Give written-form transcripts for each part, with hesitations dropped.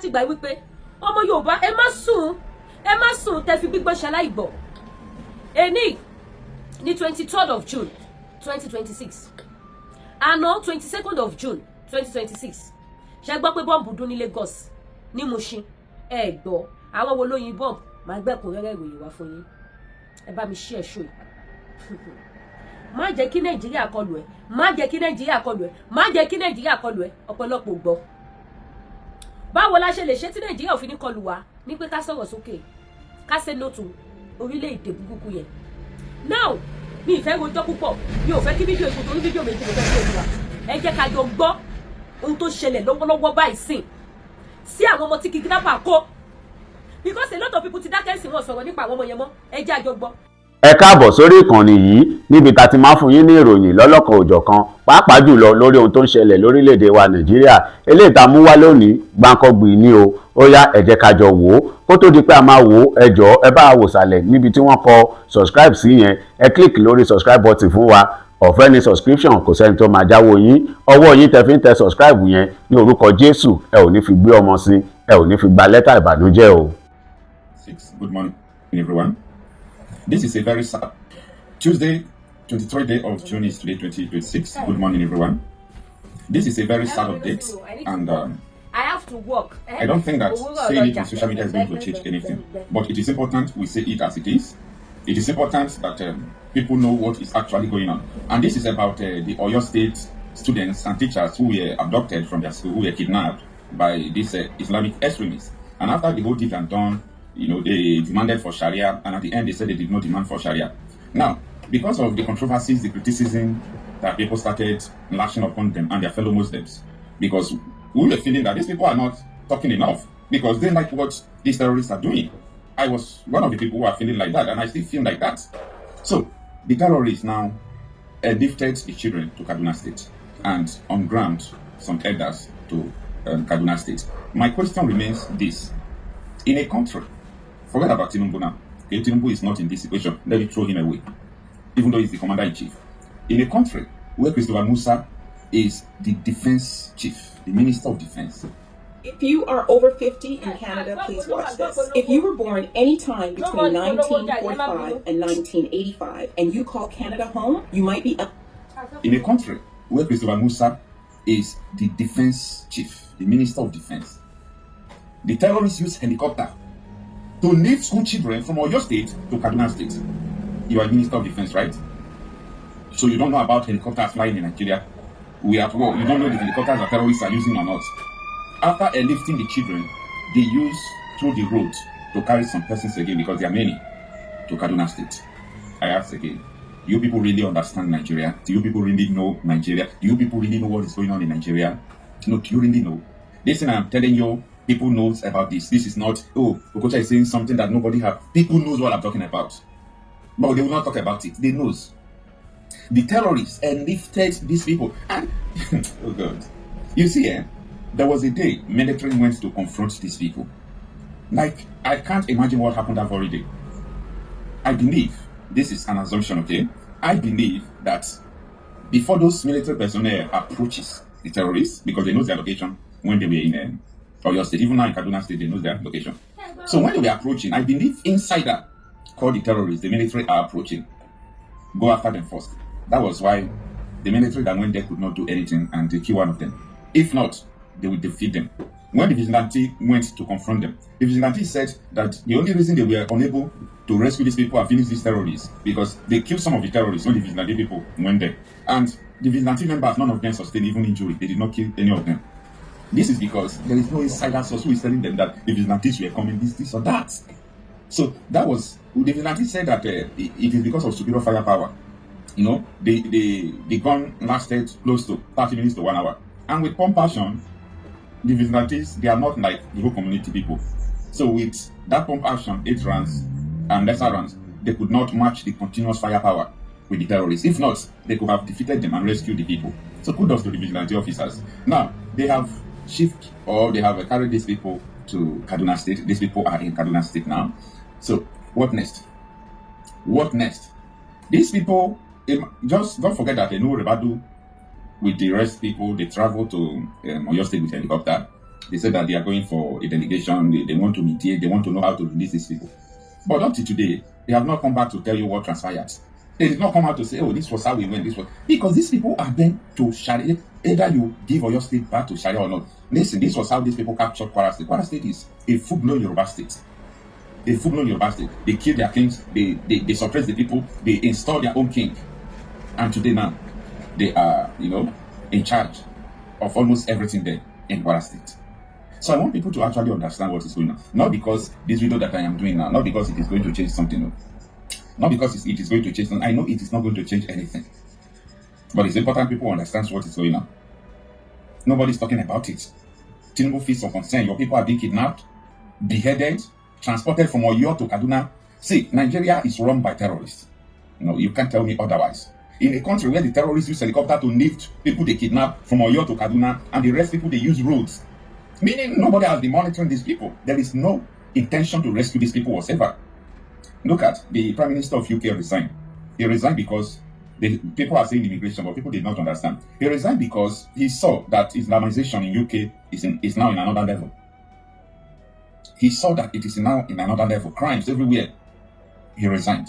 láti gbà wípé ọmọ Yorùbá ẹ má sùn tẹ́ fi gbígbọ́ ṣaláìgbọ́. Ení ní 23rd of June 2026 àná 22nd of June 2026 ṣe gbọ́ pé bọ́ǹbù dún ní Lagos ní Mushin ẹ gbọ́ àwọn wo ló yin bọ́ǹbù máa gbẹ́kùn rẹ́rẹ́ ìròyìn wá fún yín ẹ bá mi ṣí ẹ̀ ṣó yìí. Má jẹ́ kí Nàìjíríà kọlù ẹ má jẹ́ kí Nàìjíríà kọlù ẹ má jẹ́ kí Nàìjíríà kọlù ẹ ọ̀pọ̀lọpọ̀ gbọ́. Báwo la ṣe lè ṣe tí Nàìjíríà ò fi ní kọlù wa ní pé ká sọ̀rọ̀ sókè ká ṣe nótù orílẹ̀-èdè burúkú yẹn. Now mi ìfẹ́ rojọ́ púpọ̀ mi ò fẹ́ kí fídíò ìkùn torí fídíò méjì ló fẹ́ sí òkúra ẹ jẹ́ ká jọ gbọ́ ohun tó ṣẹlẹ̀ lọ́wọ́lọ́wọ́ báyìí sìn sí àwọn ọmọ tí kidnapper kó because a lot of people ti dákẹ́ sí wọn sọ̀rọ̀ nípa àwọn ọmọ yẹn mọ́ ẹ jẹ́ àjọ gbọ́. Ẹ káàbọ̀ sórí ìkànnì yìí níbi tá ti máa fún yín ní ìròyìn lọ́lọ́kan òjọ̀kan pàápàá jùlọ lórí ohun tó ń ṣẹlẹ̀ lórílẹ̀‐èdè wa Nàìjíríà eléyìí tá a mú wá lónìí gbáǹkọ́gbì ni o ó yá ẹ jẹ́ ká jọ wò ó kó tó di pé a máa wò ó ẹ jọ̀ọ́ ẹ bá a wò sàlẹ̀ níbi tí wọ́n kọ subscribe sí yẹn ẹ click lórí subscribe button fún wa ọ̀fẹ́ ní subscription kò sẹ́ni tó máa jáwọ́ yín ọwọ́ yín tẹ́ fi ń tẹ subscribe yẹn ní orúkọ Jésù ẹ ò ní fi gbé ọmọ sí ẹ ò ní fi gba lẹ́tà ìbànújẹ́ o. Good morning, everyone. This is a very sad Tuesday, 23rd day of June is today, 2026. Good morning, everyone. This is a very sad update, and I have to work. I don't think that saying it on social media is going to change anything. But it is important we say it as it is. It is important that people know what is actually going on. And this is about the Oyo State students and teachers who were abducted from their school, who were kidnapped by these Islamic extremists. And after the whole deed and done, you know, they demanded for Sharia, and at the end they said they did not demand for Sharia. Now, because of the controversies, the criticism that people started lashing upon them and their fellow Muslims, because we were feeling that these people are not talking enough, because they like what these terrorists are doing. I was one of the people who are feeling like that, and I still feel like that. So, the terrorists now lifted the children to Kaduna State, and on ground, some elders to Kaduna State. My question remains this. In a country, forget about Tinubu now. Okay, Tinubu is not in this situation. Let me throw him away, even though he's the commander-in-chief. In a country where Christopher Musa is the defense chief, the minister of defense. If you are over 50 in Canada, please watch this. If you were born anytime between 1945 and 1985 and you call Canada home, you might be... In a country where Christopher Musa is the defense chief, the minister of defense, the terrorists use helicopter to lift school children from Oyo State to Kaduna State. You are Minister of Defense, right? So you don't know about helicopters flying in Nigeria? We are at war. You don't know the helicopters that terrorists are using or not. After airlifting the children, they use through the road to carry some persons again, because there are many, to Kaduna State. I ask again, do you people really understand Nigeria? Do you people really know Nigeria? Do you people really know what is going on in Nigeria? No, do you really know? This thing I'm telling you, people knows about this. This is not, oh, Okocha is saying something that nobody have. People knows what I'm talking about. But they will not talk about it. They knows. The terrorists lifted these people. And, oh God. You see, there was a day military went to confront these people. Like, I can't imagine what happened that very day. I believe, this is an assumption, okay? I believe that before those military personnel approaches the terrorists, because they know their location when they were in Oyo State, even now in Kaduna State, they know their location. So when they were approaching, I believe insider called the terrorists, the military are approaching. Go after them first. That was why the military that went there could not do anything and they kill one of them. If not, they would defeat them. When the vigilante went to confront them, the vigilante said that the only reason they were unable to rescue these people and finish these terrorists because they killed some of the terrorists when the vigilante people went there. And the vigilante members, none of them sustained even injury. They did not kill any of them. This is because there is no insider source who is telling them that the vigilantes were coming, this or that. So that was, the vigilante said that it is because of superior firepower. You know, the gun lasted close to 30 minutes to 1 hour. And with pump action, the vigilantes, they are not like the whole community people. So with that pump action, 8 rounds and lesser rounds, they could not match the continuous firepower with the terrorists. If not, they could have defeated them and rescued the people. So kudos to the vigilante officers. Now, they have shift or they have carried these people to Kaduna State. These people are in Kaduna State now. So what next? What next? These people, just don't forget that they know Rebadu with the rest people. They travel to Oyo State with helicopter. They said that they are going for a delegation. They want to mediate. They want to know how to release these people. But up to today, they have not come back to tell you what transpired. They did not come out to say, oh, this was how we went. This was because these people are bent to Sharia. Either you give or your state back to Sharia or not. Listen, this was how these people captured Kwara State. Kwara State is a full-blown Yoruba state. A full-blown Yoruba state. They killed their kings. They suppressed the people. They installed their own king. And today now, they are, in charge of almost everything there in Kwara State. So I want people to actually understand what is going on. Not because this video that I am doing now, not because it is going to change something. Not because it is going to change something. I know it is not going to change anything. But it's important people understand what is going on. Nobody's talking about it. Tinubu feels some concern. Your people are being kidnapped, beheaded, transported from Oyo to Kaduna. See, Nigeria is run by terrorists. You can't tell me otherwise. In a country where the terrorists use helicopter to lift people they kidnap from Oyo to Kaduna, and the rest people they use roads. Meaning nobody has been monitoring these people. There is no intention to rescue these people whatsoever. Look at the Prime Minister of UK resigned. He resigned because people are saying immigration, but people did not understand. He resigned because he saw that Islamization in UK is now in another level. He saw that it is now in another level. Crimes everywhere. He resigned.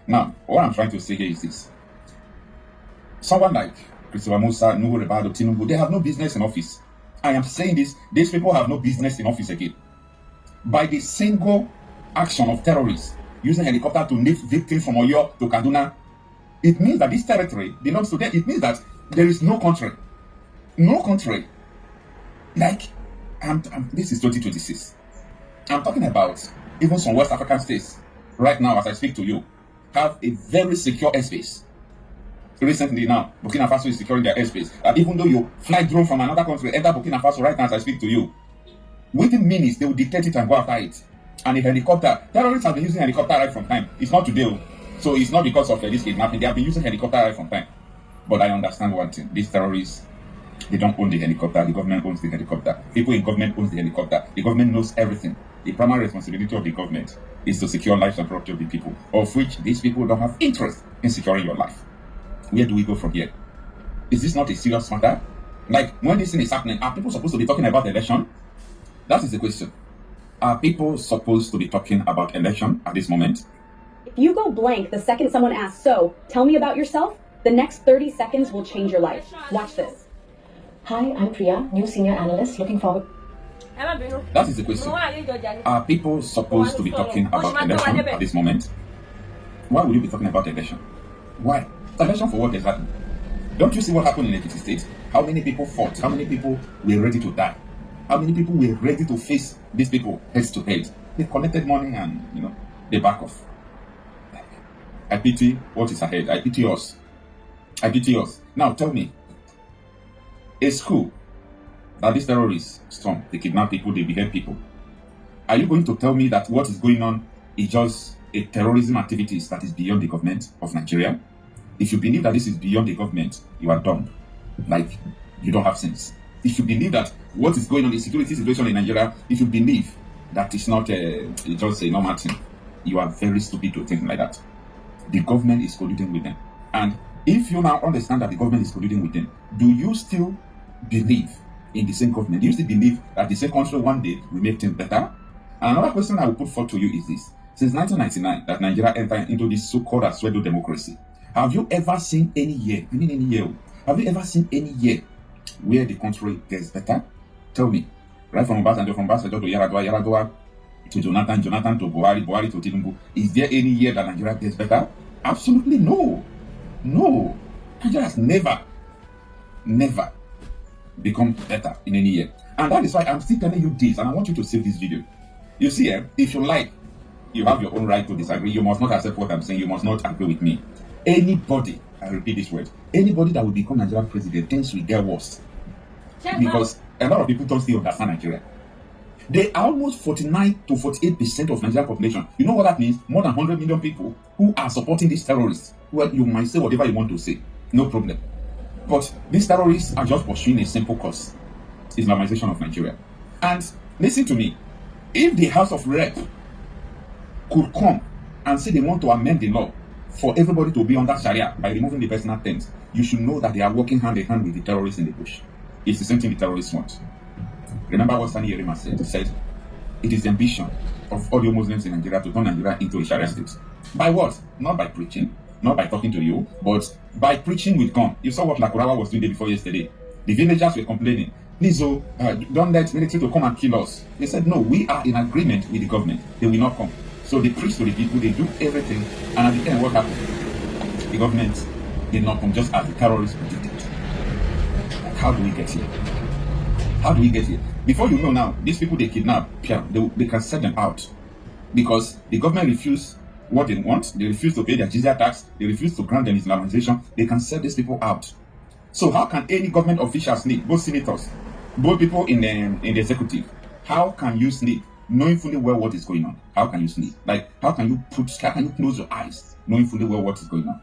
Now, what I'm trying to say here is this. Someone like Christopher Musa, Nuhu Rebado, Tinubu, they have no business in office. I am saying this, these people have no business in office again. By the single action of terrorists using helicopter to lift victims from Oyo to Kaduna, it means that this territory belongs to them. It means that there is no country. No country. Like, this is 2026. I'm talking about even some West African states, right now as I speak to you, have a very secure airspace. Recently now, Burkina Faso is securing their airspace. And even though you fly drone from another country, enter Burkina Faso right now as I speak to you, within minutes, they will detect it and go after it. And a helicopter, terrorists have been using helicopter right from time. It's not today. So it's not because of this kidnapping. They have been using helicopter right from time. But I understand one thing. These terrorists, they don't own the helicopter. The government owns the helicopter. People in government owns the helicopter. The government knows everything. The primary responsibility of the government is to secure lives and property of the people, of which these people don't have interest in securing your life. Where do we go from here? Is this not a serious matter? Like, when this thing is happening, are people supposed to be talking about election? That is the question. Are people supposed to be talking about election at this moment? If you go blank the second someone asks, so, tell me about yourself, the next 30 seconds will change your life. Watch this. Hi, I'm Priya, new senior analyst, looking forward. That is the question. Are people supposed to be talking about election at this moment? Why would you be talking about election? Why? Election for what exactly? Don't you see what happened in Ekiti State? How many people fought? How many people were ready to die? How many people were ready to face these people head to head? They collected money and, they back off. I pity what is ahead. I pity us. I pity us. Now tell me, a school that these terrorists storm, they kidnap people, they behead people. Are you going to tell me that what is going on is just a terrorism activities that is beyond the government of Nigeria? If you believe that this is beyond the government, you are dumb. Like, you don't have sense. If you believe that what is going on in the security situation in Nigeria, if you believe that it's not just a normal thing, you are very stupid to think like that. The government is colluding with them. And if you now understand that the government is colluding with them, do you still believe in the same government? Do you still believe that the same country one day will make things better? And another question I will put forth to you is this. Since 1999, that Nigeria entered into this so-called pseudo democracy, have you ever seen any year, have you ever seen any year where the country gets better? Tell me. Right from Obasanjo to Yaradua to Jonathan to Buhari to Tinubu, is there any year that Nigeria gets better? Absolutely no. No. Nigeria has never become better in any year. And that is why I'm still telling you this, and I want you to save this video. You see, if you like, you have your own right to disagree. You must not accept what I'm saying. You must not agree with me. Anybody, I repeat this word, anybody that will become Nigerian president, things will get worse. Because a lot of people don't still understand Nigeria. They are almost 49 to 48% of Nigerian population. You know what that means? More than 100 million people who are supporting these terrorists. Well, you might say whatever you want to say. No problem. But these terrorists are just pursuing a simple cause. Islamization of Nigeria. And listen to me. If the House of Rep could come and say they want to amend the law for everybody to be under Sharia by removing the personal terms, you should know that they are working hand in hand with the terrorists in the bush. It's the same thing the terrorists want. Remember what Sani Yerima said? He said, it is the ambition of all the Muslims in Nigeria to turn Nigeria into a Sharia state. By what? Not by preaching, not by talking to you, but by preaching with gun. You saw what Nakurawa was doing day before yesterday. The villagers were complaining, please, don't let military to come and kill us. They said, no, we are in agreement with the government. They will not come. So they preach to the people, they do everything, and at the end, what happened? The government did not come, just as the terrorists predicted. Like, how do we get here? How do we get here? Before you know now, these people they kidnap, they can set them out. Because the government refused what they want, they refuse to pay their jizya tax, they refuse to grant them Islamization, they can set these people out. So how can any government official sneak, both senators, both people in the executive, how can you sneak, knowing fully well what is going on? How can you sneak? Like, how can you close your eyes, knowing fully well what is going on?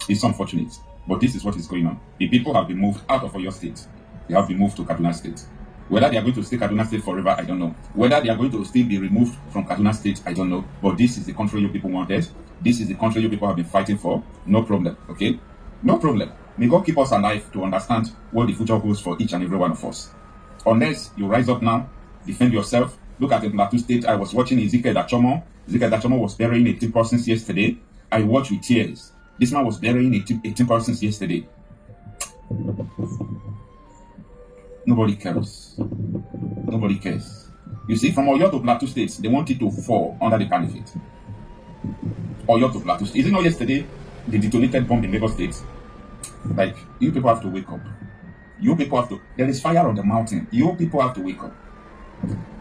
It's unfortunate, but this is what is going on. The people have been moved out of your state. They have been moved to Kaduna State. Whether they are going to stay Kaduna State forever, I don't know. Whether they are going to still be removed from Kaduna State, I don't know. But this is the country you people wanted. This is the country you people have been fighting for. No problem, okay? No problem. May God keep us alive to understand what the future holds for each and every one of us. Unless you rise up now, defend yourself. Look at the Plateau State. I was watching Ezekiel Dachomo. Ezekiel Dachomo was burying 18 persons yesterday. I watched with tears. This man was burying 18 persons yesterday. Nobody cares. Nobody cares. You see, from Oyo to Plateau States, they want it to fall under the caliphate. Oyo to Plateau State. Is it not yesterday they detonated bomb in Lagos State? Like, you people have to wake up. You people have to. There is fire on the mountain. You people have to wake up.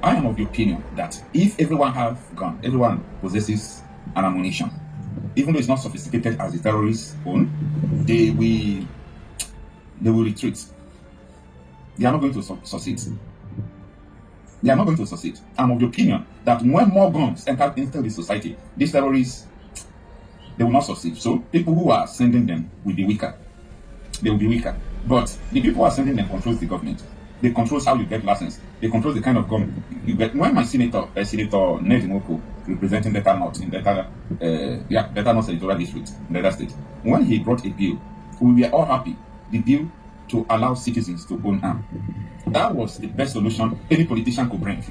I am of the opinion that if everyone have gun, everyone possesses an ammunition, even though it's not sophisticated as the terrorists own, they will retreat. They are not going to succeed. They are not going to succeed. I'm of the opinion that when more guns enter into the society, these terrorists, they will not succeed. So people who are sending them will be weaker. They will be weaker. But the people who are sending them controls the government. They control how you get license. They control the kind of gun you get. When my Senator Ned Nwoko, representing Delta North in Delta North Senatorial District in Delta State, when he brought a bill, we were all happy. The bill to allow citizens to own arms. That was the best solution any politician could bring.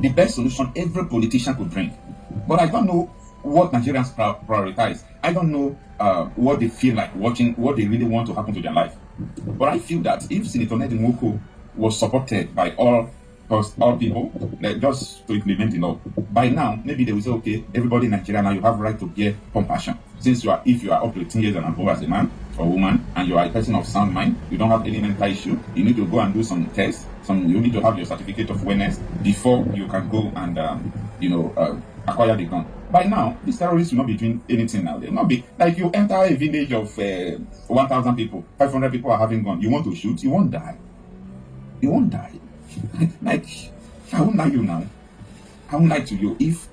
The best solution every politician could bring. But I don't know what Nigerians prioritize. I don't know what they feel like watching, what they really want to happen to their life. But I feel that if Senator Ned Nwoko was supported by all people, like just to implement the law, by now maybe they will say, okay, everybody in Nigeria now you have right to bear compassion. Since if you are up to 18 years and above as a man or woman, and you are a person of sound mind, you don't have any mental issue, you need to go and do some tests. You need to have your certificate of awareness before you can go and acquire the gun. By now, these terrorists will not be doing anything now. They will not be like you enter a village of 1,000 people, 500 people are having gun. You want to shoot, you won't die. You won't die. Like, I won't lie you now. I won't lie to you. If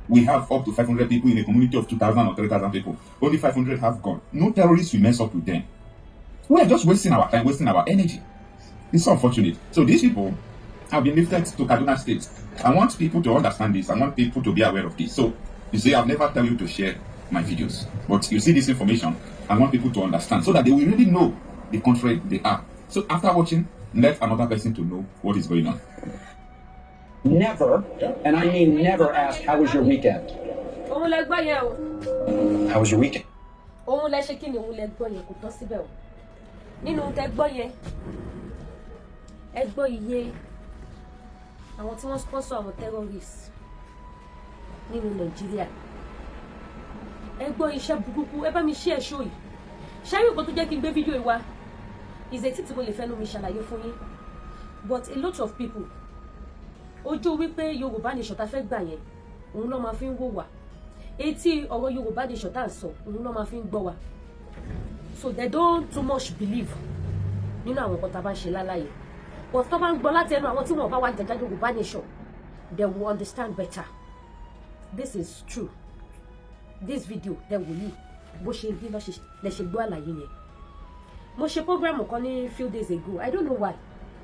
we have up to 500 people in a community of 2,000 or 3,000 people, only 500 have gun. No terrorists will mess up with them. We are just wasting our time, wasting our energy. It's so unfortunate. So these people have been lifted to Kaduna State. I want people to understand this. I want people to be aware of this. So, you see, I've never tell you to share my videos. But you see this information, I want people to understand so that they will really know the country they are. So after watching, let another person to know what is going on. Never, and I mean never, ask, how was your weekend? How was your weekend? Ẹ gbọ́ iye àwọn tí wọ́n sponsor àwọn terrorists nínú Nàìjíríà. Ẹ gbọ́ iṣẹ́ burúkú, ẹ bá mi share show yìí. Ṣáyé nǹkan tó jẹ́ kí n gbé fídíò yìí wá is a tí mo lè fẹ́nu mi ṣàlàyé fún yín. But a lot of people ojú wípé Yorùbá nation tá fẹ́ gbà yẹn òun ló máa fi ń wò wá. Etí ọ̀rọ̀ Yorùbá nation tá ń sọ òun ló máa fi ń gbọ́ wá. So they don't too much believe nínú àwọn nǹkan tá bá ń ṣe láláyé. But tó bá ń gbọ́ láti ẹnu àwọn tí wọ́n bá wá jàjà Yorùbá nation, they will understand better. This is true. This video they will leave. Bó ṣe bí lẹ ṣe gbọ́ àlàyé yẹn. Mo ṣe program kan ní few days ago. I don't know why.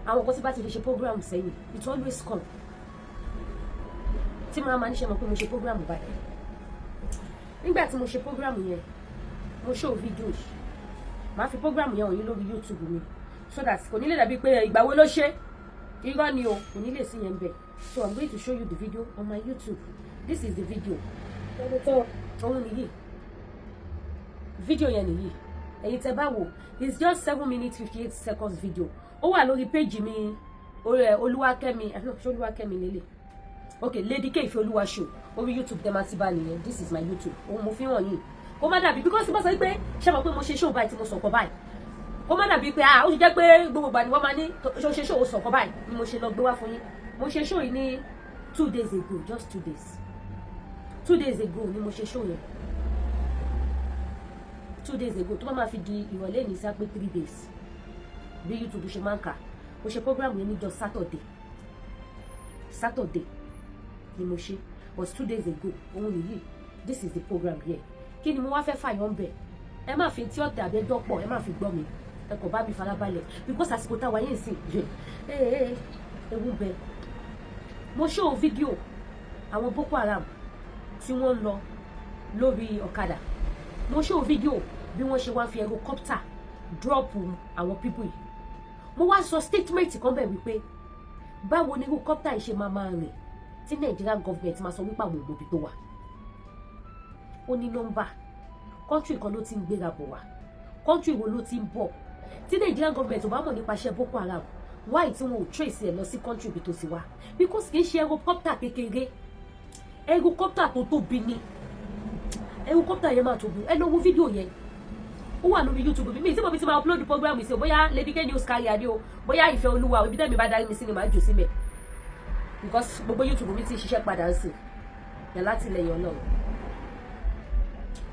Àwọn kan tí bá ti fi ṣe program sẹ́yìn, it always come. Tí màá máa ní ṣe mọ̀ pé mo ṣe program báyìí. Nígbà tí mo ṣe program yẹn, mo show videos. Màá fi program yẹn hàn yín lórí YouTube mi. So that kò ní lè dàbí pé ìgbà wo ló ṣe Irọ́ ni o, kò ní lè sí yẹn bẹ̀. So I'm going to show you the video on my YouTube. This is the video. Òun nìyí. Video yẹn nìyí. Ẹ̀yin tẹ́ bá wò, it's just 7 minutes 58 seconds video. Ó wà lórí page mi, Olúwakẹ́mi, ṣé Olúwakẹ́mi lélẹ̀? Okay, Lady K Ifeoluwa show. Orí YouTube tẹ́ máa ti bá nìyẹn. This is my YouTube. Òun mo fi hàn yín. Kó má dàbí because bá sọ pé ṣé mo pé mo ṣe show báyìí tí mo sọ̀kọ̀ báyìí. Kó má dàbí pé ó ṣe jẹ́ pé gbogbo ìgbà ni wọ́n máa ní ṣe show sọ̀kọ̀ báyìí ni mo ṣe lọ gbé wá fún yín. Mo ṣe show yìí ní 2 days ago, just 2 days. 2 days ago ni mo ṣe show yẹn. 2 days ago tó bá máa fi di ìrọ̀lẹ́ ní sá pé 3 days. Bí YouTube ṣe máa ń kà. Mo ṣe program yẹn níjọ́ Saturday ni mo ṣe, was 2 days ago. Òun nìyí. This is the program here. Kí ni mo wá fẹ́ fàyọ̀ ńbẹ̀? Ẹ má fi tí ọ̀tẹ̀ àbẹ́dọ́pọ̀, ẹ má fi gbọ́ mi. Ẹ kò bá mi farabalẹ̀ because àsìkò táwa yẹn sìn ewu bẹ. Mo show video àwọn Boko Haram tí wọ́n lọ lórí ọ̀kadà. Mo show video bí wọ́n ṣe wá fi helicopter drop àwọn people yìí. Mo wá sọ statement kan bẹ̀ wípé báwo ni helicopter yìí ṣe máa rìn tí Nigerian government máa sọ wípé àwọn òbí tó wà. Ó ní nọ́mbà. Country kan ló ti ń gbéra bọ̀ wá. Country wo ló ti ń bọ̀. Tí Nigerian government ò bá mọ̀ nípa iṣẹ́ Boko Haram, why tí wọn ò trace ẹ̀ lọ sí country bí tó ti wá? Because kì í ṣe helicopter kékeré. Helicopter tó tóbi ni. Helicopter yẹn máa tóbi. Ẹ lọ wo fídíò yẹn. Ó wà lórí YouTube mi. Tí mo fi ti máa upload program sí o, bóyá Lady K News carry adé o, bóyá Ifeoluwa o, ibi tẹ́mi bá darí mi sí ni màá jò síbẹ̀. Because gbogbo YouTube mi ti ṣiṣẹ́ padà sí. Yà láti ilẹ̀ yọ̀ náà.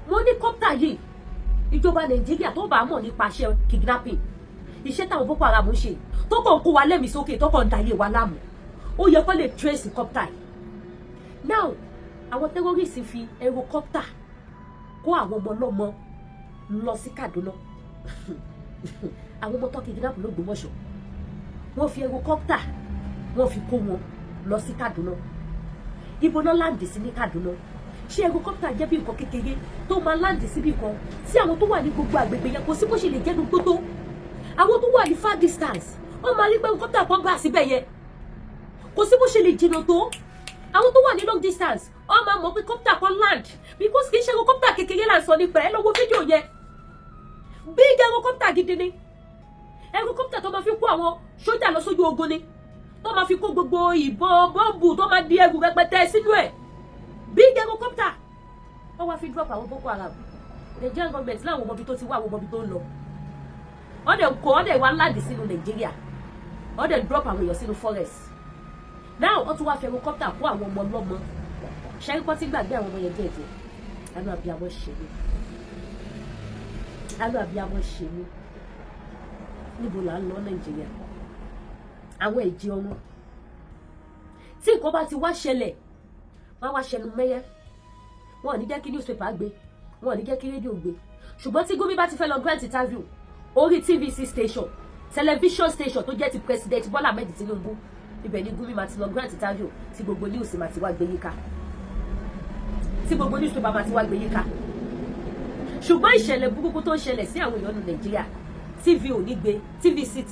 Mo ní kọ́pítà yìí ìjọba Nàìjíríà tó bá mọ̀ nípa iṣẹ́ kidnapping, iṣẹ́ táwọn Boko Haram ń ṣe tó kàn kó wa lẹ́mìí sókè tó kàn dayé wa láàmú, ó yẹ kó lè trace kọ́pítà yìí. Now àwọn terrorists fi helicopter kó àwọn ọmọ ọlọ́mọ lọ sí Kaduna. Àwọn ọmọ tó kidnap ló Ògbómọ̀ṣọ́, wọ́n fi helicopter wọ́n fi kó wọn lọ sí Kaduna. Ibo náà láǹdì sí ní Kaduna. Ṣé helicopter jẹ́ bí nǹkan kékeré tó máa láǹdì síbì kan tí àwọn tó wà ní gbogbo àgbègbè yẹn kò sí bó ṣe lè jẹ́nu gbótó. Àwọn tó wà ní far distance wọ́n máa rí pé helicopter kan bá síbẹ̀ yẹn kò sí bó ṣe lè jìnnà tó. Àwọn tó wà ní long distance wọ́n máa mọ̀ pé helicopter kan land because kì í ṣe helicopter kékeré là ń sọ nípa ẹ̀. Lọ wo fídíò yẹn. Big helicopter gidi ni. Helicopter tó máa fi kó àwọn sójà lọ sójú ogun ni. Tó máa fi kó gbogbo ìbọn bọ́ọ̀bù tó máa di ẹrù rẹpẹtẹ sínú ẹ̀. Big helicopter. Wọ́n wá fi drop àwọn Boko Haram. Nigerian government láwọn ọmọbi tó ti wá àwọn ọmọbi tó ń lọ. Wọ́n dẹ̀ wá láǹdì sínú Nàìjíríà. Wọ́n dẹ̀ drop àwọn èèyàn sínú forest. Now wọ́n tún wá fi helicopter kó àwọn ọmọ ọlọ́mọ. Ṣẹ́ríkọ́ tí gbàgbé àwọn ọmọ yẹn díẹ̀díẹ̀. Àánú abiyamọ ṣe mí. Àánú abiyamọ ṣe mí. Níbo là ń lọ Nàìjíríà? Àwọn ẹ̀jẹ̀ ọmọ. Tí nǹkan bá ti wá ṣẹlẹ̀, wọ́n wá ṣẹnu mẹ́yẹ́. Wọ́n ò ní jẹ́ kí newspaper gbé. Wọ́n ò ní jẹ́ kí rédíò gbé. Ṣùgbọ́n tí Gumi bá ti fẹ́ lọ grant interview orí TVC station, television station tó jẹ́ ti President Bola Ahmed Tinubu, ibẹ̀ ni Gumi máa ti lọ grant interview tí gbogbo news máa ti wá gbé yíká. Tí gbogbo newspaper máa ti wá gbé yíká. Ṣùgbọ́n ìṣẹ̀lẹ̀ burúkú tó ń ṣẹlẹ̀ sí àwọn èèyàn ní Nàìjíríà, TV ò ní gbé, TVC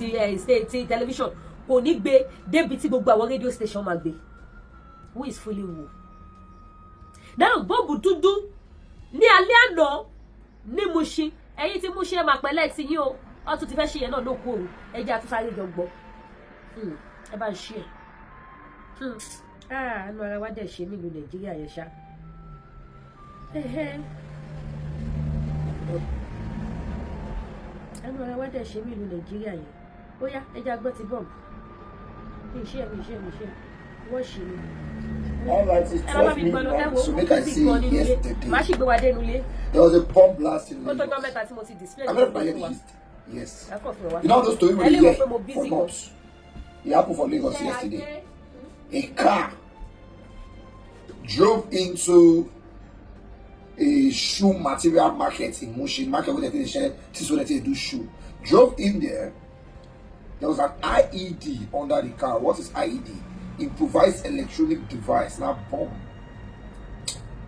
ti television kò ní gbé débi tí gbogbo àwọn radio station máa gbé. Who is fooling who? Now bọ́ọ̀bù dúdú ní alẹ́ àná ní Mushin, ẹ̀yin tí Mushin ẹ̀ máa pẹ̀lẹ́ ti yín o, ọ́ tún ti fẹ́ ṣe yẹn náà lóko òru, ẹjẹ́ àtúnṣáré jọ gbọ́. Ẹ bá ń ṣe ẹ̀. Àánú ara wa dẹ̀ ṣe nílùú Nàìjíríà yẹn ṣá. Àánú ara wa dẹ̀ ṣe nílùú Nàìjíríà yẹn. Ó yá ẹjẹ́ agbọ́ ti bọ́ọ̀bù. Mi ṣe wọ́n ṣe ni. All right, it's 12 midnight, so make I see yesterday. There was a bomb blast in Lagos. I'm not by the east. Yes. You know those stories we hear for months. It happened for Lagos yesterday. A car drove into a shoe material market in Mushin. Market where they do shoe. Drove in there. There was an IED under the car. What is IED? Improvised electronic device, now bomb.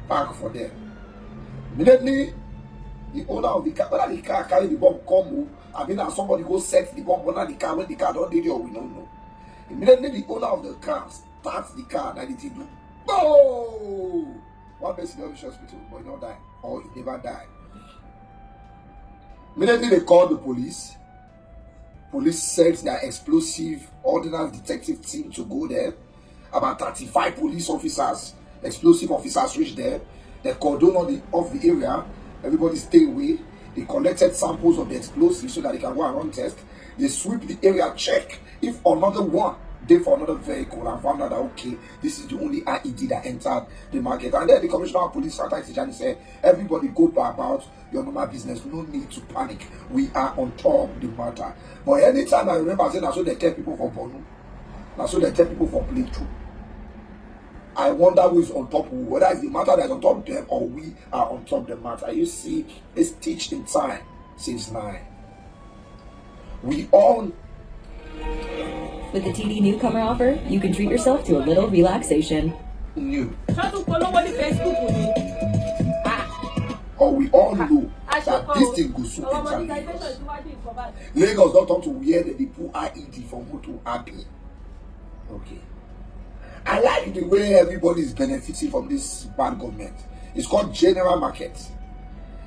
Back for them. Immediately, the owner of the car, whether the car carry the bomb, come, I mean, somebody go set the bomb under the car when the car don't do it, we don't know. Immediately the owner of the car starts the car, and it do. Oh! One person in the hospital, but he not die, or he never died. Immediately they called the police. Police sent their explosive ordnance detective team to go there. About 35 police officers, explosive officers reached there. They cordoned off the area. Everybody stay away. They collected samples of the explosives so that they can go and run tests. They sweep the area, check if another one they for another vehicle, and found out that okay, this is the only IED that entered the market. And then the commissioner of police said, everybody go about your normal business, no need to panic. We are on top of the matter. But anytime I remember saying that's what they tell people for Bonu, that's what they tell people for playthrough. I wonder who is on top of whether it's the matter that is on top of them or we are on top of the matter. You see, it's teach in time since 9. We all. With the TD newcomer offer, you can treat yourself to a little relaxation. Knew. Or we all know that this thing goes super Lagos. Lagos don't talk to where they put IED for motor happy. Okay. I like the way everybody is benefiting from this bad government. It's called general market.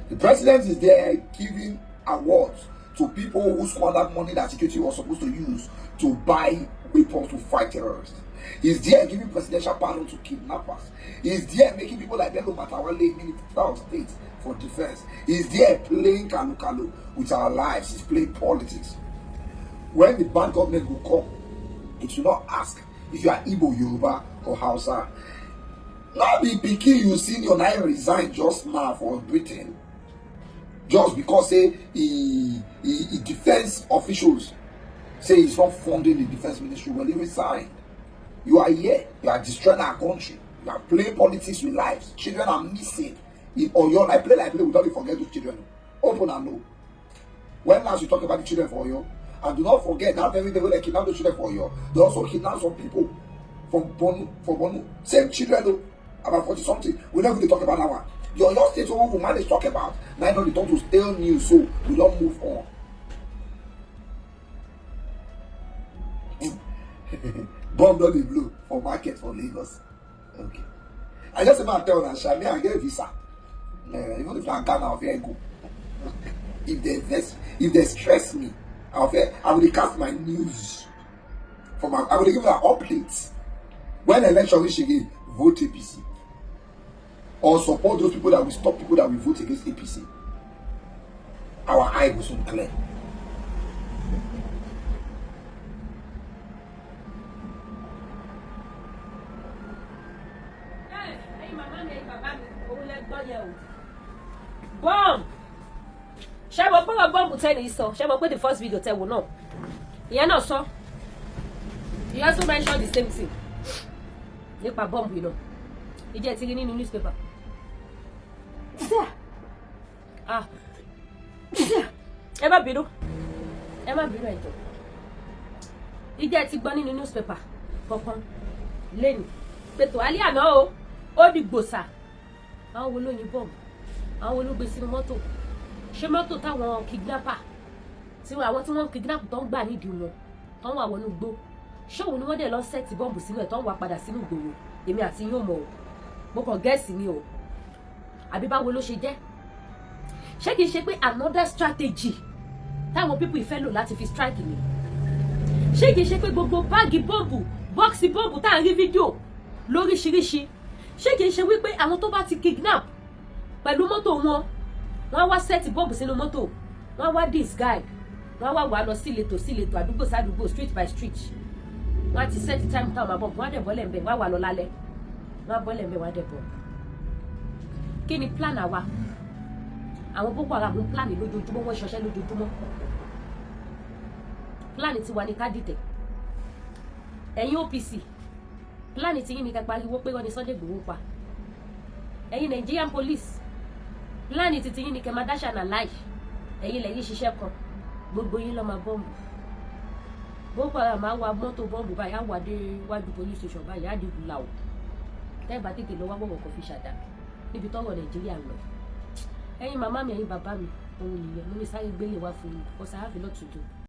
The president is there giving awards to people who squandered money that security was supposed to use to buy weapons to fight terrorists. He's there giving presidential pardon to kidnappers. He's there making people like Bello Matawale Minister of State for defense. He's there playing kalu with our lives. He's playing politics. When the bad government will come, it should not ask if you are Igbo, Yoruba, or Hausa. Not be picky you seen your nine resign just now for Britain. Just because he defense officials say he's not funding the defense ministry. Well, he resigned. You are here. You are destroying our country. You are playing politics with lives. Children are missing. Or your life play without you forget those children. Open and know. When last you talk about the children for you, and do not forget that every day when they kidnap the children for you, they also kidnap some people from Bonu. Same children though, about 40 something. We never really talk about that one. Your state woman will manage to talk about. Now they talk to stale news, so we don't move on. Bomb don't blow for market for Lagos. Okay. I just about tell that Shami I get a visa. Even if I can't, I'll go. If they stress me, I will cast my news. I will give them updates. When election reach again, vote APC. Or support those people that will stop people that will vote against APC. Our eye will soon clear. Bomb! Ṣé mo pé bomb tell you so? Ṣé mo pé the first video tell you no? Ìyẹn náà sọ. He also mentioned the same thing. Nípa bomb you know. Ìjẹ́ ti rí nínú newspaper. Ah. Ẹ má bínú ẹjọ́. Ìjẹ́ ti gbọ́ nínú newspaper kankan lẹ́nu. Pẹ̀tọ́ alẹ́ àná o, ó di gbòsà. Àwọn wo ló yin bomb? Àwọn wo ló gbé sínú mọ́tò? Ṣé mọ́tò táwọn kidnapper tí àwọn tí wọ́n kidnap tó ń gbà nídìí wọn tó ń wà wọnú gbó? Ṣé òun ni wọ́n dẹ̀ lọ sẹ́ẹ̀tì bọ́ọ̀bù sínú ẹ̀ tó ń wà padà sínú ìgboro? Èmi àti yín ò mọ̀ o. Mo kàn gẹ́ẹ̀sì ni o. Àbí báwo ló ṣe jẹ́? Ṣé kìí ṣe pé another strategy táwọn people ìfẹ́ lò láti fi strike ni? Ṣé kìí ṣe pé gbogbo báàgì bọ́ọ̀bù bọ́ọ̀sì bọ́ọ̀bù tá à ń rí fídíò lóríṣiríṣi? Ṣé kìí ṣe wípé àwọn tó bá ti kidnap pẹ̀lú mọ́tò wọn wọ́n wá sẹ́ẹ̀tì bọ́ọ̀bù sínú mọ́tò, wọ́n wá disguise, wọ́n wá lọ sí ìletò àdúgbò sádùgbò street by street, wọ́n ti sẹ́ẹ̀tì time táwọn máa bọ́ọ̀bù wọ́n á dẹ̀ bọ́lẹ̀ ń bẹ̀ wọ́n á wà lọ lálẹ́, wọ́n á bọ́lẹ̀ ń bẹ̀ wọ́n á dẹ̀ bọ̀. Kí ni plan àwa? Àwọn Boko Haram ń plan lójoojúmọ́, wọ́n ṣọṣẹ́ lójoojúmọ́. Plan tiwa ni ká dìtẹ̀. Ẹ̀yin OPC, plan ti yín ni ká pariwo pé wọ́n ní Sunday Igboho pa. Ẹ̀yin Nigerian police, plan ti yín ni ká máa dáṣà náà láì. Ẹ̀yin lẹ́yìn ṣiṣẹ́ kan, gbogbo yín lọ máa bọ́ọ̀mù. Boko Haram máa wa mọ́tò bọ́ọ̀mù báyìí, á wà dé wájú police station báyìí, á di ìlà o. Tẹ́ẹ̀bà tètè lọ wá bọ̀wọ̀ kò fi ṣàdá níbi tọ́wọ́ Nàìjíríà lọ. Ẹ̀yin màmá mi, ẹ̀yin bàbá mi, òun nìyẹn, mo ní sáré gbélé wá fún yín, ọ̀sán àfi lọ́tùdù.